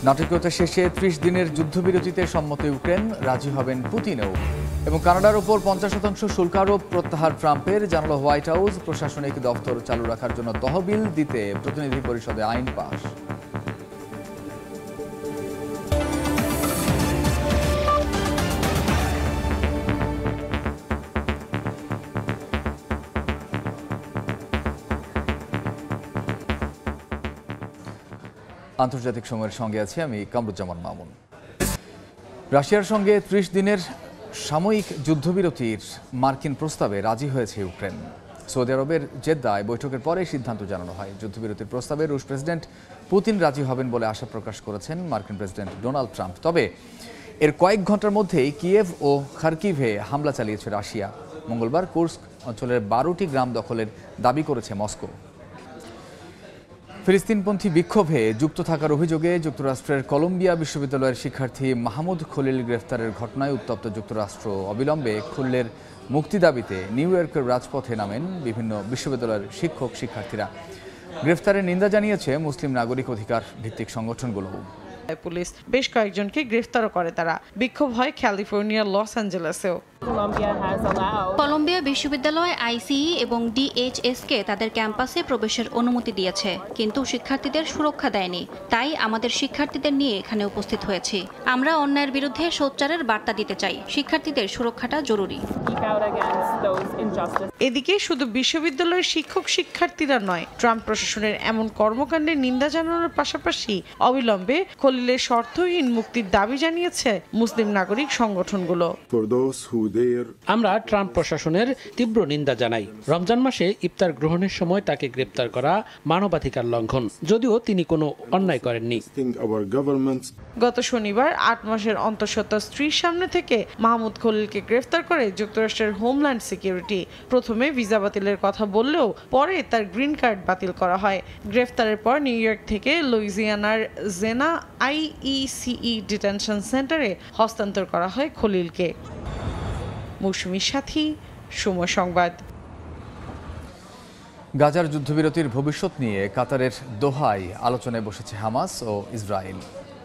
নাটকীয়তা শেষে ৩০ দিনের যুদ্ধবিরতিতে সম্মত ইউক্রেন, রাজি হবেন পুতিনও। এবং কানাডার ওপর ৫০% শুল্ক আরোপ প্রত্যাহার ট্রাম্পের, জানালো হোয়াইট হাউস। প্রশাসনিক দফতর চালু রাখার জন্য তহবিল দিতে প্রতিনিধি পরিষদে আইন পাস। আন্তর্জাতিক সময়ের সঙ্গে আছি আমি কামরুজ্জামান মামুন। রাশিয়ার সঙ্গে ৩০ দিনের সাময়িক যুদ্ধবিরতির মার্কিন প্রস্তাবে রাজি হয়েছে ইউক্রেন। সৌদি আরবের জেদ্দায় বৈঠকের পরে সিদ্ধান্ত জানানো হয়। যুদ্ধবিরতির প্রস্তাবে রুশ প্রেসিডেন্ট পুতিন রাজি হবেন বলে আশা প্রকাশ করেছেন মার্কিন প্রেসিডেন্ট ডোনাল্ড ট্রাম্প। তবে এর কয়েক ঘন্টার মধ্যেই কিয়েভ ও খার্কিভে হামলা চালিয়েছে রাশিয়া। মঙ্গলবার কুর্স্ক অঞ্চলের ১২টি গ্রাম দখলের দাবি করেছে মস্কো। ফিলিস্তিনপন্থী বিক্ষোভে যুক্ত থাকার অভিযোগে যুক্তরাষ্ট্রের কলম্বিয়া বিশ্ববিদ্যালয়ের শিক্ষার্থী মাহমুদ খলিল গ্রেফতারের ঘটনায় উত্তপ্ত যুক্তরাষ্ট্র। অবিলম্বে খলিলের মুক্তি দাবিতে নিউ ইয়র্কের রাজপথে নামেন বিভিন্ন বিশ্ববিদ্যালয়ের শিক্ষক শিক্ষার্থীরা। গ্রেফতারের নিন্দা জানিয়েছে মুসলিম নাগরিক অধিকার ভিত্তিক সংগঠনগুলো। পুলিশ বেশ কয়েকজনকে গ্রেফতারও করে। তারা বিক্ষোভ হয় ক্যালিফোর্নিয়ার লস অ্যাঞ্জেলেসেও। কলম্বিয়া বিশ্ববিদ্যালয় আইসিই এবং ডিএইচএসকে তাদের ক্যাম্পাসে প্রবেশের অনুমতি দিয়েছে, কিন্তু শিক্ষার্থীদের সুরক্ষা দেয়নি। তাই আমাদের শিক্ষার্থীদের নিয়ে এখানে উপস্থিত হয়েছি। আমরা অন্যায়ের বিরুদ্ধে সোচ্চারের বার্তা দিতে চাই। শিক্ষার্থীদের সুরক্ষাটা জরুরি। এদিকে শুধু বিশ্ববিদ্যালয়ের শিক্ষক শিক্ষার্থীরা নয়, ট্রাম্প প্রশাসনের এমন কর্মকাণ্ডের নিন্দা জানানোর পাশাপাশি অবিলম্বে খলিলের শর্তহীন মুক্তির দাবি জানিয়েছে মুসলিম নাগরিক সংগঠনগুলো। আমরা ট্রাম্প প্রশাসনের তীব্র নিন্দা জানাই। রমজান মাসে ইফতার গ্রহণের সময় তাকে গ্রেপ্তার করা মানবাধিকার লঙ্ঘন, যদিও তিনি কোনো অন্যায় করেননি। গত শনিবার ৮ মাসের অন্তঃসত্ত্বা স্ত্রীর সামনে থেকে মাহমুদ খলিলকে গ্রেফতার করে যুক্তরাষ্ট্রের হোমল্যান্ড সিকিউরিটি। প্রথমে ভিসা বাতিলের কথা বললেও পরে তার গ্রিন কার্ড বাতিল করা হয়। গ্রেফতারের পর নিউ ইয়র্ক থেকে লুইজিয়ানার জেনা আইইসিই ডিটেনশন সেন্টারে হস্তান্তর করা হয় খলিলকে। মৌসুমীর সাথী, সময় সংবাদ। গাজার যুদ্ধবিরতির ভবিষ্যৎ নিয়ে কাতারের দোহায় আলোচনায় বসেছে হামাস ও ইসরায়েল।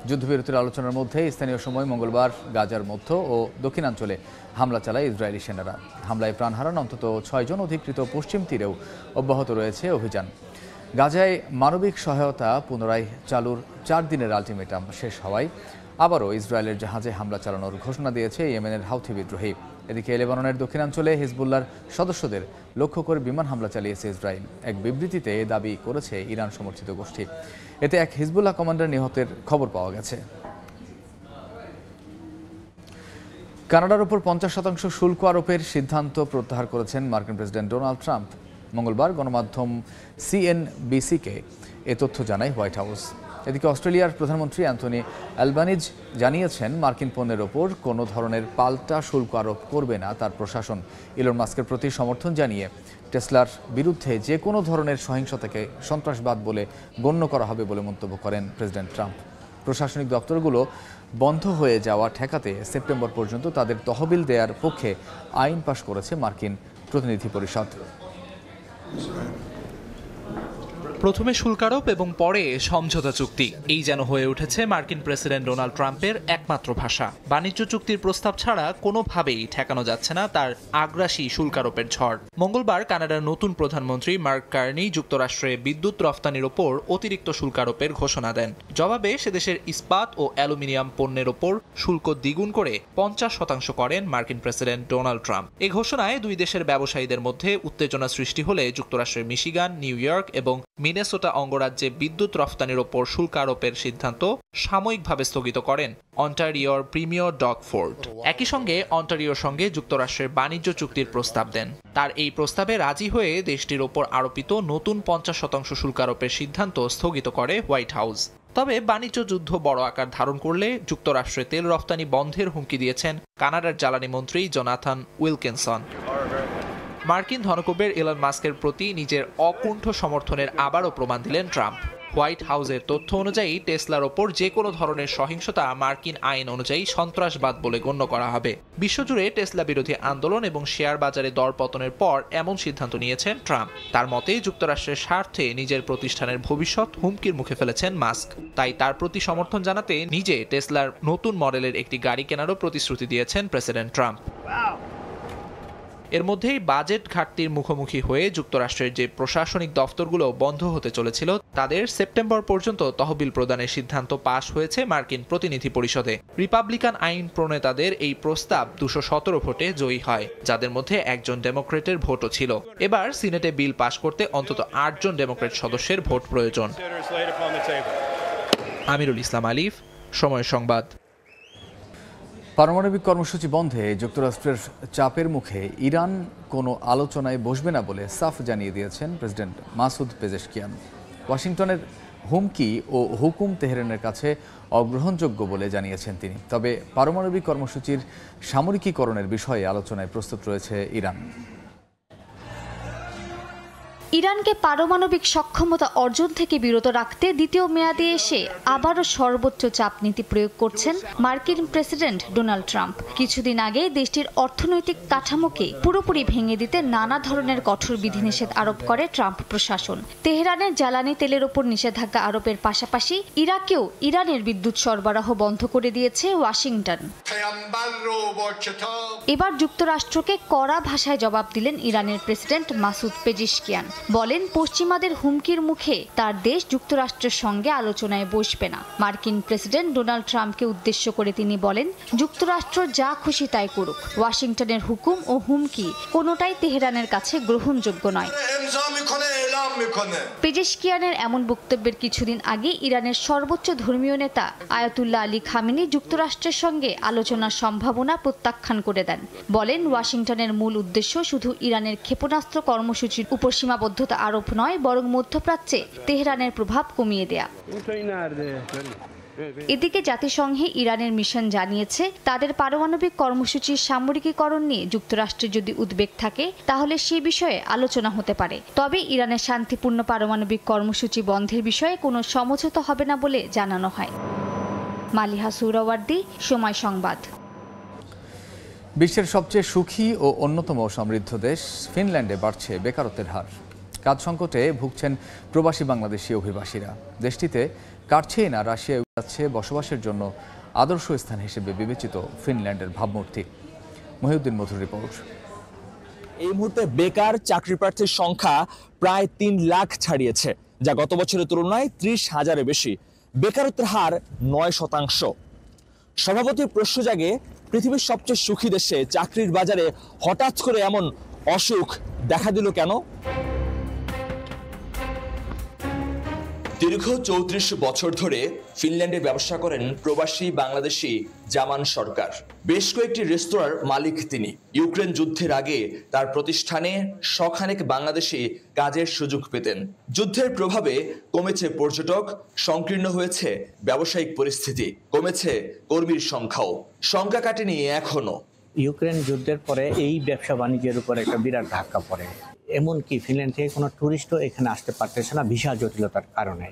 যুদ্ধবিরতির আলোচনার মধ্যে স্থানীয় সময় মঙ্গলবার গাজার মধ্য ও দক্ষিণাঞ্চলে হামলা চালায় ইসরায়েলি সেনারা। হামলায় প্রাণ হারান অন্তত ৬ জন। অধিকৃত পশ্চিম তীরেও অব্যাহত রয়েছে অভিযান। গাজায় মানবিক সহায়তা পুনরায় চালুর ৪ দিনের আলটিমেটাম শেষ হওয়ায় আবারও ইসরায়েলের জাহাজে হামলা চালানোর ঘোষণা দিয়েছে ইয়েমেনের হাউথি বিদ্রোহী। এদিকে লেবাননের দক্ষিণাঞ্চলে হিজবুল্লাহর সদস্যদের লক্ষ্য করে বিমান হামলা চালিয়েছে ইসরায়েল। এক বিবৃতিতে দাবি করেছে ইরান সমর্থিত গোষ্ঠী। এতে এক হিজবুল্লাহ কমান্ডার নিহতের খবর পাওয়া গেছে। কানাডার উপর ৫০% শুল্ক আরোপের সিদ্ধান্ত প্রত্যাহার করেছেন মার্কিন প্রেসিডেন্ট ডোনাল্ড ট্রাম্প। মঙ্গলবার গণমাধ্যম সিএনবিসিকে এ তথ্য জানায় হোয়াইট হাউস। এদিকে অস্ট্রেলিয়ার প্রধানমন্ত্রী অ্যান্থনি অ্যালবানিজ জানিয়েছেন মার্কিন পণ্যের ওপর কোনো ধরনের পাল্টা শুল্ক আরোপ করবে না তার প্রশাসন। ইলন মাস্কের প্রতি সমর্থন জানিয়ে টেসলার বিরুদ্ধে যে কোনো ধরনের সহিংসতাকে সন্ত্রাসবাদ বলে গণ্য করা হবে বলে মন্তব্য করেন প্রেসিডেন্ট ট্রাম্প। প্রশাসনিক দপ্তরগুলো বন্ধ হয়ে যাওয়া ঠেকাতে সেপ্টেম্বর পর্যন্ত তাদের তহবিল দেওয়ার পক্ষে আইন পাশ করেছে মার্কিন প্রতিনিধি পরিষদ। প্রথমে শুল্ক আরোপ এবং পরে সমঝোতা চুক্তি, এই যেন হয়ে উঠেছে মার্কিন প্রেসিডেন্ট ডোনাল্ড ট্রাম্পের একমাত্র ভাষা। বাণিজ্য চুক্তির প্রস্তাব ছাড়া কোনোভাবেই ঠেকানো যাচ্ছে না তার আগ্রাসী শুল্ক আরোপের ঝড়। মঙ্গলবার কানাডার নতুন প্রধানমন্ত্রী মার্ক কার্নি যুক্তরাষ্ট্রে বিদ্যুৎ রফতানির ওপর অতিরিক্ত শুল্ক আরোপের ঘোষণা দেন। জবাবে সেদেশের ইস্পাত ও অ্যালুমিনিয়াম পণ্যের ওপর শুল্ক দ্বিগুণ করে ৫০% করেন মার্কিন প্রেসিডেন্ট ডোনাল্ড ট্রাম্প। এই ঘোষণায় দুই দেশের ব্যবসায়ীদের মধ্যে উত্তেজনা সৃষ্টি হলে যুক্তরাষ্ট্রের মিশিগান, নিউ ইয়র্ক এবং মিনেসোটা অঙ্গরাজ্যে বিদ্যুৎ রফতানির ওপর শুল্ক আরোপের সিদ্ধান্ত সাময়িকভাবে স্থগিত করেন অন্টারিওর প্রিমিয়ার ডগ ফোর্ড। একই সঙ্গে অন্টারিওর সঙ্গে যুক্তরাষ্ট্রের বাণিজ্য চুক্তির প্রস্তাব দেন। তার এই প্রস্তাবে রাজি হয়ে দেশটির ওপর আরোপিত নতুন ৫০% শুল্ক আরোপের সিদ্ধান্ত স্থগিত করে হোয়াইট হাউস। তবে বাণিজ্য যুদ্ধ বড় আকার ধারণ করলে যুক্তরাষ্ট্রে তেল রফতানি বন্ধের হুমকি দিয়েছেন কানাডার জ্বালানি মন্ত্রী জোনাথন উইলকিনসন। মার্কিন ধনকুবের ইলন মাস্কের প্রতি নিজের অকুণ্ঠ সমর্থনের আবারও প্রমাণ দিলেন ট্রাম্প। হোয়াইট হাউসের তথ্য অনুযায়ী টেসলার ওপর যে কোনো ধরনের সহিংসতা মার্কিন আইন অনুযায়ী সন্ত্রাসবাদ বলে গণ্য করা হবে। বিশ্বজুড়ে টেসলা বিরোধী আন্দোলন এবং শেয়ার বাজারে দরপতনের পর এমন সিদ্ধান্ত নিয়েছেন ট্রাম্প। তার মতে যুক্তরাষ্ট্রের স্বার্থে নিজের প্রতিষ্ঠানের ভবিষ্যৎ হুমকির মুখে ফেলেছেন মাস্ক। তাই তার প্রতি সমর্থন জানাতে নিজে টেসলার নতুন মডেলের একটি গাড়ি কেনারও প্রতিশ্রুতি দিয়েছেন প্রেসিডেন্ট ট্রাম্প। এর মধ্যেই বাজেট ঘাটতির মুখোমুখি হয়ে যুক্তরাষ্ট্রের যে প্রশাসনিক দফতরগুলো বন্ধ হতে চলেছিল তাদের সেপ্টেম্বর পর্যন্ত তহবিল প্রদানের সিদ্ধান্ত পাশ হয়েছে মার্কিন প্রতিনিধি পরিষদে। রিপাবলিকান আইন প্রণেতাদের এই প্রস্তাব 217 ভোটে জয়ী হয়, যাদের মধ্যে একজন ডেমোক্রেটের ভোটও ছিল। এবার সিনেটে বিল পাশ করতে অন্তত 8 জন ডেমোক্রেট সদস্যের ভোট প্রয়োজন। আমিরুল ইসলাম আলিফ, সময় সংবাদ। পারমাণবিক কর্মসূচি বন্ধে যুক্তরাষ্ট্রের চাপের মুখে ইরান কোনো আলোচনায় বসবে না বলে সাফ জানিয়ে দিয়েছেন প্রেসিডেন্ট মাসুদ পেজেশকিয়ান। ওয়াশিংটনের হুমকি ও হুকুম তেহরানের কাছে অগ্রহণযোগ্য বলে জানিয়েছেন তিনি। তবে পারমাণবিক কর্মসূচির সামরিকীকরণের বিষয়ে আলোচনায় প্রস্তুত রয়েছে ইরান। ইরানকে পারমাণবিক সক্ষমতা অর্জন থেকে বিরত রাখতে দ্বিতীয় মেয়াদে এসে আবারও সর্বোচ্চ চাপ নীতি প্রয়োগ করছেন মার্কিন প্রেসিডেন্ট ডোনাল্ড ট্রাম্প। কিছুদিন আগে দেশটির অর্থনৈতিক কাঠামোকে পুরোপুরি ভেঙে দিতে নানা ধরনের কঠোর বিধিনিষেধ আরোপ করে ট্রাম্প প্রশাসন। তেহরানের জ্বালানি তেলের ওপর নিষেধাজ্ঞা আরোপের পাশাপাশি ইরাকেও ইরানের বিদ্যুৎ সরবরাহ বন্ধ করে দিয়েছে ওয়াশিংটন। এবার যুক্তরাষ্ট্রকে কড়া ভাষায় জবাব দিলেন ইরানের প্রেসিডেন্ট মাসুদ পেজেশকিয়ান। বলেন, পশ্চিমাদের হুমকির মুখে তার দেশ যুক্তরাষ্ট্রের সঙ্গে আলোচনায় বসবে না। মার্কিন প্রেসিডেন্ট ডোনাল্ড ট্রাম্পকে উদ্দেশ্য করে তিনি বলেন, যুক্তরাষ্ট্র যা খুশি তাই করুক, ওয়াশিংটনের হুকুম ও হুমকি কোনোটাই তেহরানের কাছে গ্রহণযোগ্য নয়। পেজেশকিয়ানের এমন বক্তব্যের কিছুদিন আগে ইরানের সর্বোচ্চ ধর্মীয় নেতা আয়াতুল্লাহ আলী খামেনি যুক্তরাষ্ট্রের সঙ্গে আলোচনার সম্ভাবনা প্রত্যাখ্যান করে দেন। বলেন, ওয়াশিংটনের মূল উদ্দেশ্য শুধু ইরানের ক্ষেপণাস্ত্র কর্মসূচির উপর সীমাবদ্ধতা আরোপ নয়, বরং মধ্যপ্রাচ্যে তেহরানের প্রভাব কমিয়ে দেয়া। এদিকে জাতিসংঘে ইরানের মিশন জানিয়েছে, তাদের পারমাণবিক কর্মসূচির সামরিকীকরণ নিয়ে যুক্তরাষ্ট্রের যদি উদ্বেগ থাকে তাহলে সে বিষয়ে আলোচনা হতে পারে। তবে ইরানের শান্তিপূর্ণ পারমাণবিক কর্মসূচি বন্ধের বিষয়ে কোনো সমঝোতা হবে না বলে জানানো হয়। মালিহা সুহরাওয়ার্দী, সময় সংবাদ। বিশ্বের সবচেয়ে সুখী ও অন্যতম সমৃদ্ধ দেশ ফিনল্যান্ডে বাড়ছে বেকারত্বের হার। কাজ সংকটে ভুগছেন প্রবাসী বাংলাদেশি অভিবাসীরা। দেশটিতে কাটছেই না রাশিয়ায় যাচ্ছে বসবাসের জন্য আদর্শ স্থান হিসেবে বিবেচিত ফিনল্যান্ডের ভাবমূর্তি। মহিউদ্দিন মধুর রিপোর্ট। এই মুহূর্তে বেকার চাকরি প্রার্থীর সংখ্যা প্রায় 3 লাখ ছাড়িয়েছে, যা গত বছরের তুলনায় 30,000-এর বেশি। বেকারত্বের হার 9%। স্বভাবতই প্রশ্ন জাগে, পৃথিবীর সবচেয়ে সুখী দেশে চাকরির বাজারে হঠাৎ করে এমন অসুখ দেখা দিল কেন? দীর্ঘ 34 বছর ধরে ফিনল্যান্ডে ব্যবসা করেন প্রবাসী বাংলাদেশি জামান সরকার। বেশ কয়েকটি রেস্তোরাঁর মালিক তিনি। ইউক্রেন যুদ্ধের আগে তার প্রতিষ্ঠানে শখানেক বাংলাদেশি কাজের সুযোগ পেতেন। যুদ্ধের প্রভাবে কমেছে পর্যটক, সংকীর্ণ হয়েছে ব্যবসায়িক পরিস্থিতি, কমেছে কর্মীর সংখ্যাও। সংখ্যা কাটেনি এখনো। ইউক্রেন যুদ্ধের পরে এই ব্যবসা বাণিজ্যের উপর একটা বিরাট ধাক্কা পড়ে। এমনকি ফিনল্যান্ড থেকে কোনো ট্যুরিস্টও এখানে আসতে পারতেছে না ভিসা জটিলতার কারণে।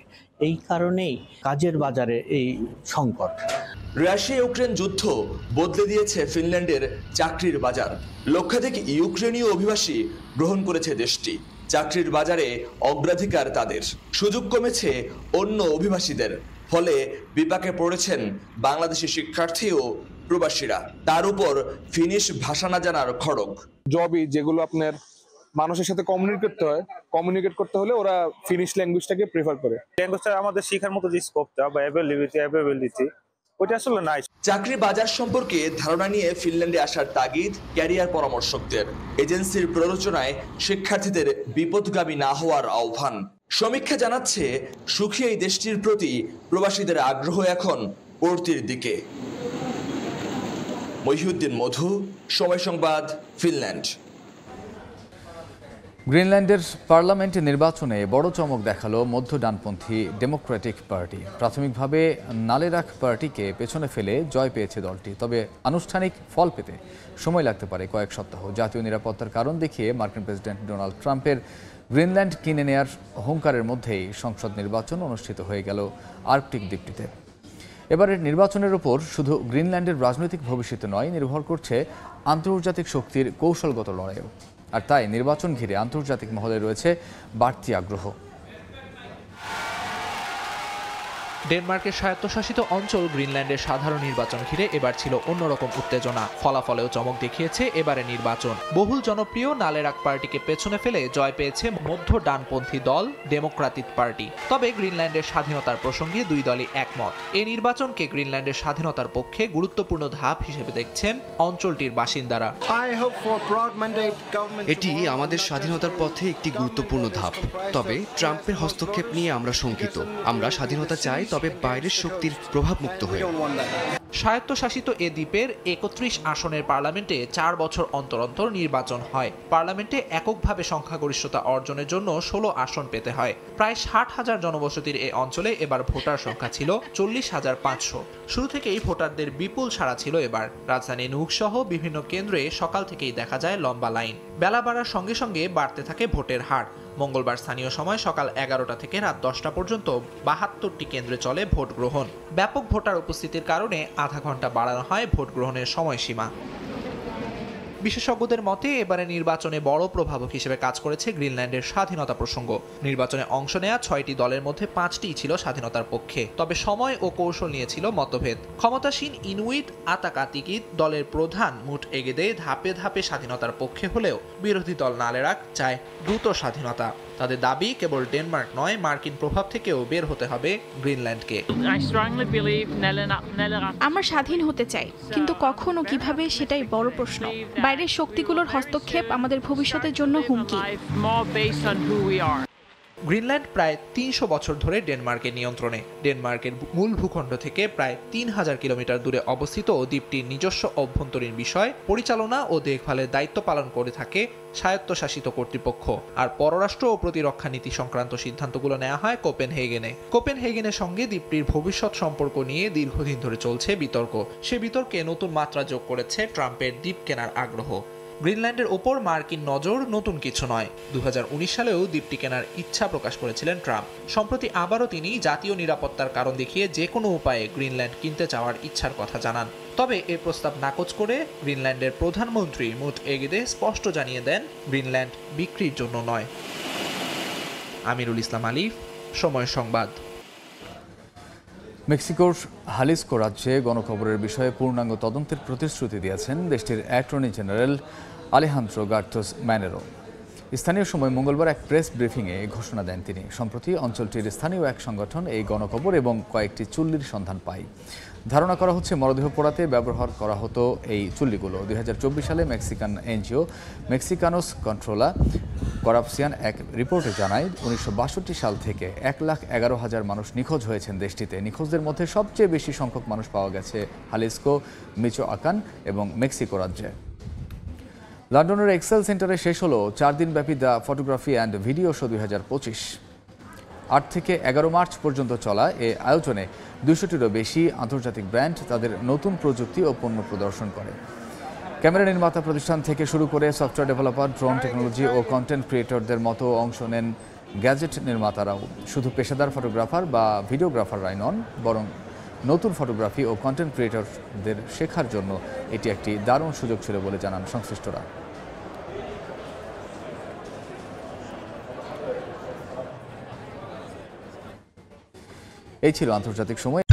এই কারণেই কাজের বাজারে এই সংকট। রাশিয়া ইউক্রেন যুদ্ধ বদলে দিয়েছে ফিনল্যান্ডের চাকরির বাজার। লক্ষাধিক ইউক্রেনীয় অভিবাসী গ্রহণ করেছে দেশটি। চাকরির বাজারে অগ্রাধিকার তাদের। সুযোগ কমেছে অন্য অভিবাসীদের, ফলে বিপাকে পড়েছেন বাংলাদেশি শিক্ষার্থী ও প্রবাসীরা। তার উপর ফিনিশ ভাষা না জানার খড়গ। জবই যেগুলো আপনার মানুষের সাথে কমিউনিকেট করতে হলে ওরা ফিনিশ ল্যাঙ্গুয়েজটাকে প্রেফার করে। ল্যাঙ্গুয়েজটা আমাদের শেখার মতো যে স্কোপটা বা অ্যাভেলেবিলিটি ওইটা আসলে নাই। চাকরি বাজার সম্পর্কে ধারণা নিয়ে ফিনল্যান্ডে আসার তাগিদ ক্যারিয়ার পরামর্শকদের। এজেন্সির প্ররোচনায় শিক্ষার্থীদের বিপথগামী না হওয়ার আহ্বান। সমীক্ষা জানাচ্ছে, সুখী এই দেশটির প্রতি প্রবাসীদের আগ্রহ এখন পড়তির দিকে। মহিউদ্দিন মধু, সময় সংবাদ, ফিনল্যান্ড। গ্রিনল্যান্ডের পার্লামেন্ট নির্বাচনে বড় চমক দেখালো মধ্য ডানপন্থী ডেমোক্রেটিক পার্টি। প্রাথমিকভাবে নালেরাক পার্টিকে পেছনে ফেলে জয় পেয়েছে দলটি, তবে আনুষ্ঠানিক ফল পেতে সময় লাগতে পারে কয়েক সপ্তাহ। জাতীয় নিরাপত্তার কারণ দেখিয়ে মার্কিন প্রেসিডেন্ট ডোনাল্ড ট্রাম্পের গ্রিনল্যান্ড কিনে নেয়ার হুঙ্কারের মধ্যেই সংসদ নির্বাচন অনুষ্ঠিত হয়ে গেল আর্কটিক দ্বীপটিতে। এবারের নির্বাচনের উপর শুধু গ্রিনল্যান্ডের রাজনৈতিক ভবিষ্যৎ নয়, নির্ভর করছে আন্তর্জাতিক শক্তির কৌশলগত লড়াইও। আর তাই নির্বাচন ঘিরে আন্তর্জাতিক মহলে রয়েছে বাড়তি আগ্রহ। ডেনমার্কের স্বায়ত্তশাসিত অঞ্চল গ্রিনল্যান্ডের সাধারণ নির্বাচন ঘিরে এবার ছিল অন্যরকম উত্তেজনা। ফলাফলেও চমক দেখিয়েছে এবারে নির্বাচন। বহুল জনপ্রিয় নালেরাক পার্টিকে পেছনে ফেলে জয় পেয়েছে মধ্য ডানপন্থী দল ডেমোক্রেটিক পার্টি। তবে গ্রিনল্যান্ডের স্বাধীনতার প্রসঙ্গে দুই দলই একমত। এই নির্বাচনকে গ্রিনল্যান্ডের স্বাধীনতার পক্ষে গুরুত্বপূর্ণ ধাপ হিসেবে দেখছেন অঞ্চলটির বাসিন্দারা। এটি আমাদের স্বাধীনতার পথে একটি গুরুত্বপূর্ণ ধাপ। তবে ট্রাম্পের হস্তক্ষেপ নিয়ে আমরা শঙ্কিত। আমরা স্বাধীনতা চাই, তবে বাইরের শক্তির প্রভাবমুক্ত হয়ে। স্বায়ত্তশাসিত এ দ্বীপের ৩১ আসনের পার্লামেন্টে ৪ বছর অন্তর অন্তর নির্বাচন হয়। পার্লামেন্টে এককভাবে সংখ্যাগরিষ্ঠতা অর্জনের জন্য ১৬ আসন পেতে হয়। প্রায় ৬০,০০০ জনবসতির এই অঞ্চলে এবার ভোটার সংখ্যা ছিল ৪০,৫০০। শুরু থেকেই ভোটারদের বিপুল সাড়া ছিল এবার। রাজধানী নুক সহ বিভিন্ন কেন্দ্রে সকাল থেকেই দেখা যায় লম্বা লাইন। বেলা বাড়ার সঙ্গে সঙ্গে বাড়তে থাকে ভোটের হার। মঙ্গলবার স্থানীয় সময় সকাল ১১টা থেকে রাত ১০টা পর্যন্ত ৭২টি কেন্দ্রে চলে ভোট গ্রহণ। ব্যাপক ভোটার উপস্থিতির কারণে আধা ঘন্টা বাড়ানো হয় ভোট গ্রহণের সময়সীমা। বিশেষজ্ঞদের মতে এবারে নির্বাচনে বড় প্রভাবক হিসেবে কাজ করেছে গ্রিনল্যান্ডের স্বাধীনতা প্রসঙ্গ। নির্বাচনে অংশ নেয়া ৬টি দলের মধ্যে ৫টিই ছিল স্বাধীনতার পক্ষে। তবে সময় ও কৌশল নিয়ে ছিল মতভেদ। ক্ষমতাসীন ইনুইট আতাকাতিকিত দলের প্রধান মুট এগেদে ধাপে ধাপে স্বাধীনতার পক্ষে হলেও বিরোধী দল নালেরাক চায় দ্রুত স্বাধীনতা। তাদের দাবি কেবল ডেনমার্ক নয়, মার্কিন প্রভাব থেকেও বের হতে হবে গ্রিনল্যান্ডকে। আমরা স্বাধীন হতে চাই, কিন্তু কখন ও কিভাবে সেটাই বড় প্রশ্ন। বাইরের শক্তিগুলোর হস্তক্ষেপ আমাদের ভবিষ্যতের জন্য হুমকি। গ্রিনল্যান্ড প্রায় ৩০০ বছর ধরে ডেনমার্কের নিয়ন্ত্রণে। ডেনমার্কের মূল ভূখণ্ড থেকে প্রায় ৩,০০০ কিলোমিটার দূরে অবস্থিত দ্বীপটির নিজস্ব অভ্যন্তরীণ বিষয় পরিচালনা ও দেখভালের দায়িত্ব পালন করে থাকে স্বায়ত্তশাসিত কর্তৃপক্ষ। আর পররাষ্ট্র ও প্রতিরক্ষা নীতি সংক্রান্ত সিদ্ধান্তগুলো নেওয়া হয় কোপেনহেগেনে। কোপেনহেগেনের সঙ্গে দ্বীপটির ভবিষ্যৎ সম্পর্ক নিয়ে দীর্ঘদিন ধরে চলছে বিতর্ক। সে বিতর্কে নতুন মাত্রা যোগ করেছে ট্রাম্পের দ্বীপ কেনার আগ্রহ। গ্রিনল্যান্ডের ওপর মার্কিন নজর নতুন কিছু নয়। ২০১৯ সালেও দ্বীপটি কেনার ইচ্ছা প্রকাশ করেছিলেন ট্রাম্প। সম্প্রতি আবারও তিনি জাতীয় নিরাপত্তার কারণ দেখিয়ে যে কোনো উপায়ে গ্রিনল্যান্ড কিনতে চাওয়ার ইচ্ছার কথা জানান। তবে এ প্রস্তাব নাকচ করে গ্রিনল্যান্ডের প্রধানমন্ত্রী মুট এগেদে স্পষ্ট জানিয়ে দেন গ্রিনল্যান্ড বিক্রির জন্য নয়। আমিরুল ইসলাম আলিফ, সময় সংবাদ। মেক্সিকোর হালিস্কো রাজ্যে গণকবরের বিষয়ে পূর্ণাঙ্গ তদন্তের প্রতিশ্রুতি দিয়েছেন দেশটির অ্যাটর্নি জেনারেল আলেহান্দ্রো গার্তোস ম্যানেরো। স্থানীয় সময় মঙ্গলবার এক প্রেস ব্রিফিংয়ে ঘোষণা দেন তিনি। সম্প্রতি অঞ্চলটির স্থানীয় এক সংগঠন এই গণকবর এবং কয়েকটি চুল্লির সন্ধান পায়। ধারণা করা হচ্ছে মরদেহ পোড়াতে ব্যবহার করা হতো এই চুল্লিগুলো। ২০২৪ সালে মেক্সিকান এনজিও মেক্সিকানোস কন্ট্রোলা করাপশিয়ান এক রিপোর্টে জানায় ১৯৬২ সাল থেকে ১,১১,০০০ মানুষ নিখোঁজ হয়েছেন দেশটিতে। নিখোঁজদের মধ্যে সবচেয়ে বেশি সংখ্যক মানুষ পাওয়া গেছে হালিস্কো, মিচোআকান এবং মেক্সিকো রাজ্যে। লন্ডনের এক্সেল সেন্টারে শেষ হলো ৪ দিনব্যাপী the photography and video show ২০২৫। ৮ থেকে ১১ মার্চ পর্যন্ত চলা এ আয়োজনে ২০০টিরও বেশি আন্তর্জাতিক ব্র্যান্ড তাদের নতুন প্রযুক্তি ও পণ্য প্রদর্শন করে। ক্যামেরা নির্মাতা প্রতিষ্ঠান থেকে শুরু করে সফটওয়্যার ডেভেলপার, ড্রোন টেকনোলজি ও কন্টেন্ট ক্রিয়েটরদের মতো অংশ নেন গ্যাজেট নির্মাতারাও। শুধু পেশাদার ফটোগ্রাফার বা ভিডিওগ্রাফাররাই নন, বরং নতুন ফটোগ্রাফি ও কন্টেন্ট ক্রিয়েটরদের শেখার জন্য এটি একটি দারুণ সুযোগ ছিল বলে জানান সংশ্লিষ্টরা। এই ছিল আন্তর্জাতিক সময়।